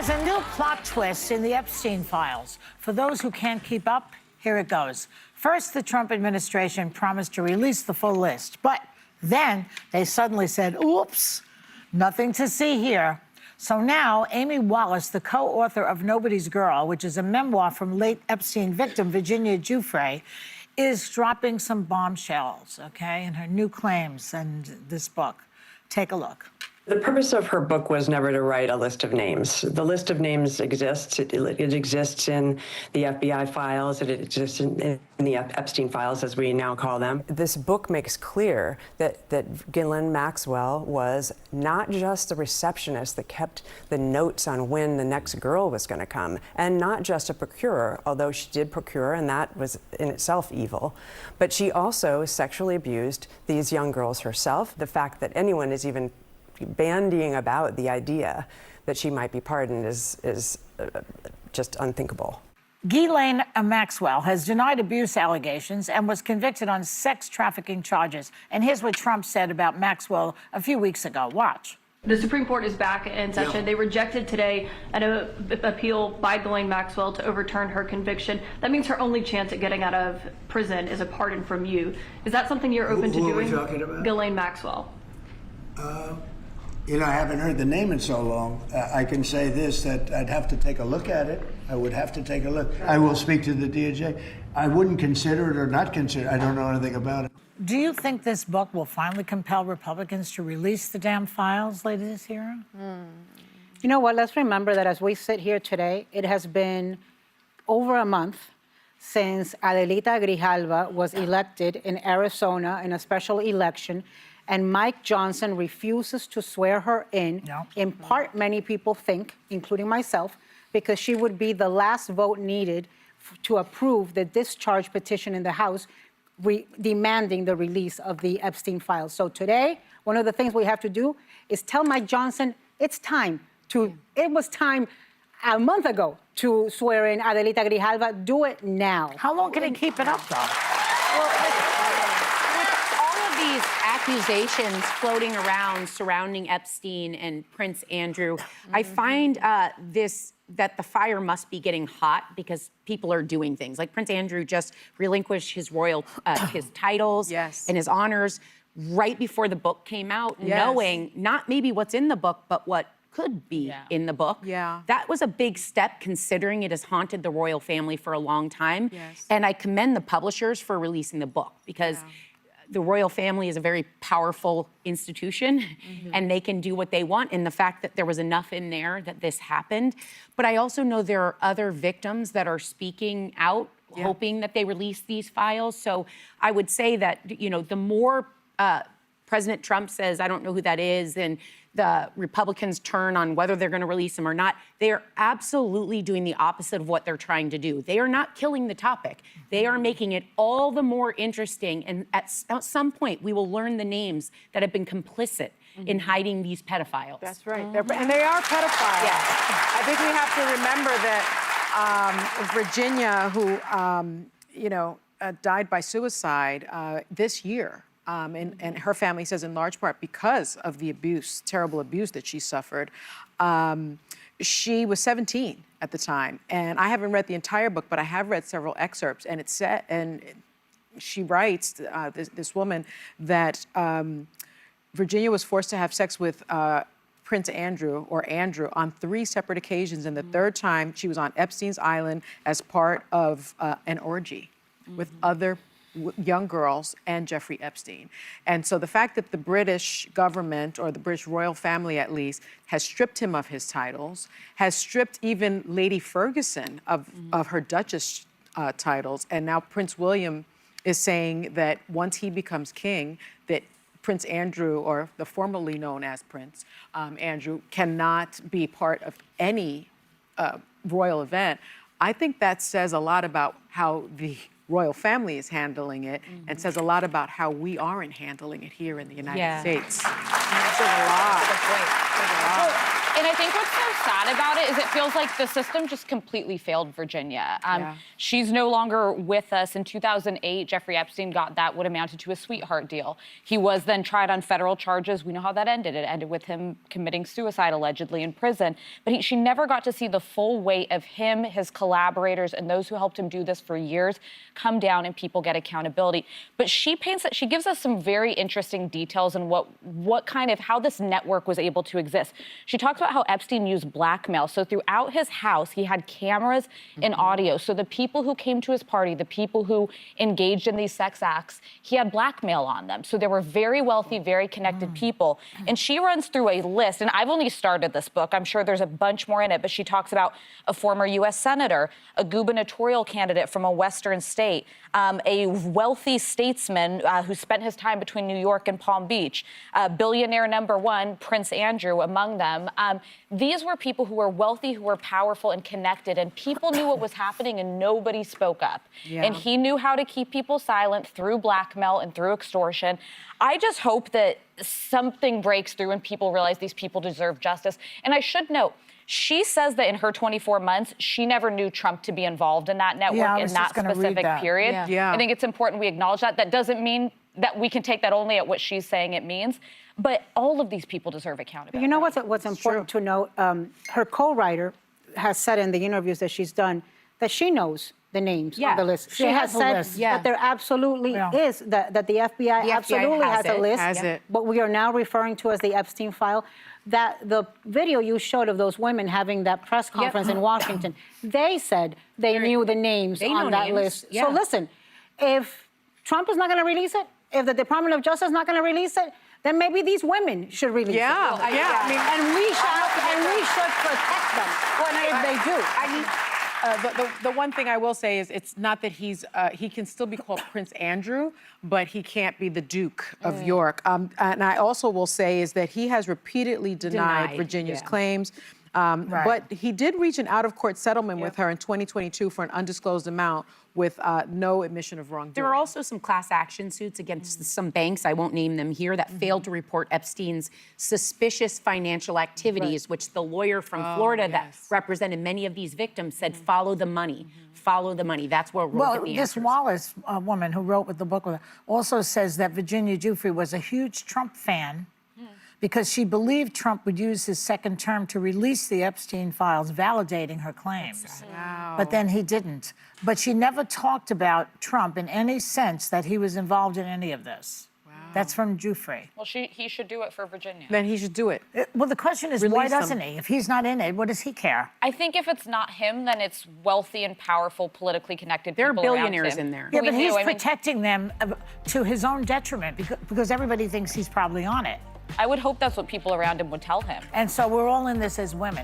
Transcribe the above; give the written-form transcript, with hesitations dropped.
There's a new plot twist in the Epstein files. For those who can't keep up, here it goes. First, the Trump administration promised to release the full list, but then they suddenly said, oops, nothing to see here. So now, Amy Wallace, the co-author of Nobody's Girl, which is a memoir from late Epstein victim Virginia Giuffre, is dropping some bombshells, okay, in her new claims and this book. Take a look. The purpose of her book was never to write a list of names. The list of names exists. It exists in the FBI files. It exists in the Epstein files, as we now call them. This book makes clear that Ghislaine Maxwell was not just the receptionist that kept the notes on when the next girl was going to come, and not just a procurer, although she did procure, and that was in itself evil, but she also sexually abused these young girls herself. The fact that anyone is even bandying about the idea that she might be pardoned is just unthinkable. Ghislaine Maxwell has denied abuse allegations and was convicted on sex trafficking charges. And here's what Trump said about Maxwell a few weeks ago. Watch. The Supreme Court is back in session. Yeah. They rejected today an appeal by Ghislaine Maxwell to overturn her conviction. That means her only chance at getting out of prison is a pardon from you. Is that something you're open to doing? Who are we talking about? Ghislaine Maxwell. You know, I haven't heard the name in so long. I can say this, that I'd have to take a look at it. I would have to take a look. I will speak to the DOJ. I wouldn't consider it or not consider it. I don't know anything about it. Do you think this book will finally compel Republicans to release the damn files later this year? You know what? Let's remember that as we sit here today, it has been over a month since Adelita Grijalva was elected in Arizona in a special election, and Mike Johnson refuses to swear her in. No. In part, many people think, including myself, because she would be the last vote needed to approve the discharge petition in the House demanding the release of the Epstein files. So today, one of the things we have to do is tell Mike Johnson it's time to, it was time a month ago to swear in Adelita Grijalva. Do it now. How long can he keep it up, though? These accusations floating around surrounding Epstein and Prince Andrew, I find that the fire must be getting hot because people are doing things. Like Prince Andrew just relinquished his royal, his titles and his honors right before the book came out, knowing not maybe what's in the book, but what could be in the book. That was a big step considering it has haunted the royal family for a long time. And I commend the publishers for releasing the book because the royal family is a very powerful institution and they can do what they want. And the fact that there was enough in there that this happened. But I also know there are other victims that are speaking out, hoping that they release these files. So I would say that, you know, the more President Trump says, I don't know who that is, and the Republicans turn on whether they're going to release them or not, they are absolutely doing the opposite of what they're trying to do. They are not killing the topic. They are making it all the more interesting. And at some point, we will learn the names that have been complicit in hiding these pedophiles. That's right. And they are pedophiles. I think we have to remember that Virginia, who, died by suicide this year, and her family says in large part because of the abuse, terrible abuse that she suffered. She was 17 at the time, and I haven't read the entire book, but I have read several excerpts, and it's set, and she writes, this woman, that Virginia was forced to have sex with Prince Andrew, or Andrew, on 3 separate occasions, and the third time she was on Epstein's Island as part of an orgy with other young girls and Jeffrey Epstein. And so the fact that the British government, or the British royal family at least, has stripped him of his titles, has stripped even Lady Ferguson of her Duchess titles, and now Prince William is saying that once he becomes king, that Prince Andrew, or the formerly known as Prince Andrew, cannot be part of any royal event. I think that says a lot about how the royal family is handling it, and says a lot about how we aren't handling it here in the United States. It says a lot. And I think what's so sad about it is it feels like the system just completely failed Virginia. She's no longer with us. In 2008, Jeffrey Epstein got that what amounted to a sweetheart deal. He was then tried on federal charges. We know how that ended. It ended with him committing suicide, allegedly, in prison. But she never got to see the full weight of him, his collaborators, and those who helped him do this for years come down and people get accountability. But she gives us some very interesting details on how this network was able to exist. She talks about how Epstein used blackmail. So throughout his house, he had cameras and audio. So the people who came to his party, the people who engaged in these sex acts, he had blackmail on them. So they were very wealthy, very connected people. And she runs through a list, and I've only started this book. I'm sure there's a bunch more in it, but she talks about a former U.S. senator, a gubernatorial candidate from a Western state, a wealthy statesman who spent his time between New York and Palm Beach, billionaire number one, Prince Andrew, among them. These were people who were wealthy, who were powerful and connected, and people knew what was happening and nobody spoke up. And he knew how to keep people silent through blackmail and through extortion. I just hope that something breaks through and people realize these people deserve justice. And I should note, she says that in her 24 months, she never knew Trump to be involved in that network in that specific period. I think it's important we acknowledge that. That doesn't mean that we can take that only at what she's saying it means. But all of these people deserve accountability. You know what's important to note? Her co-writer has said in the interviews that she's done that she knows the names on the list. She has said that there absolutely is, that the FBI absolutely has a list. What we are now referring to as the Epstein file. That the video you showed of those women having that press conference in Washington, they said they knew the names on that list. So listen, if Trump is not going to release it, if the Department of Justice is not going to release it, then maybe these women should release it. I mean, and we should protect them if they do. The one thing I will say is it's not that he can still be called Prince Andrew, but he can't be the Duke of York. And I also will say is that he has repeatedly denied Virginia's claims. But he did reach an out-of-court settlement with her in 2022 for an undisclosed amount with no admission of wrongdoing. There are also some class action suits against some banks, I won't name them here, that failed to report Epstein's suspicious financial activities, which the lawyer from Florida that represented many of these victims said, follow the money. Follow the money. That's what we'll get the this answers. Wallace woman who wrote with the book also says that Virginia Giuffre was a huge Trump fan because she believed Trump would use his second term to release the Epstein files, validating her claims. But then he didn't. But she never talked about Trump in any sense that he was involved in any of this. That's from Giuffre. Well, he should do it for Virginia. Then he should do it. Well, the question is, why doesn't he? If he's not in it, what does he care? I think if it's not him, then it's wealthy and powerful, politically connected people There are billionaires around him. in there. Yeah, but he's protecting them to his own detriment because everybody thinks he's probably on it. I would hope that's what people around him would tell him. And so we're all in this as women.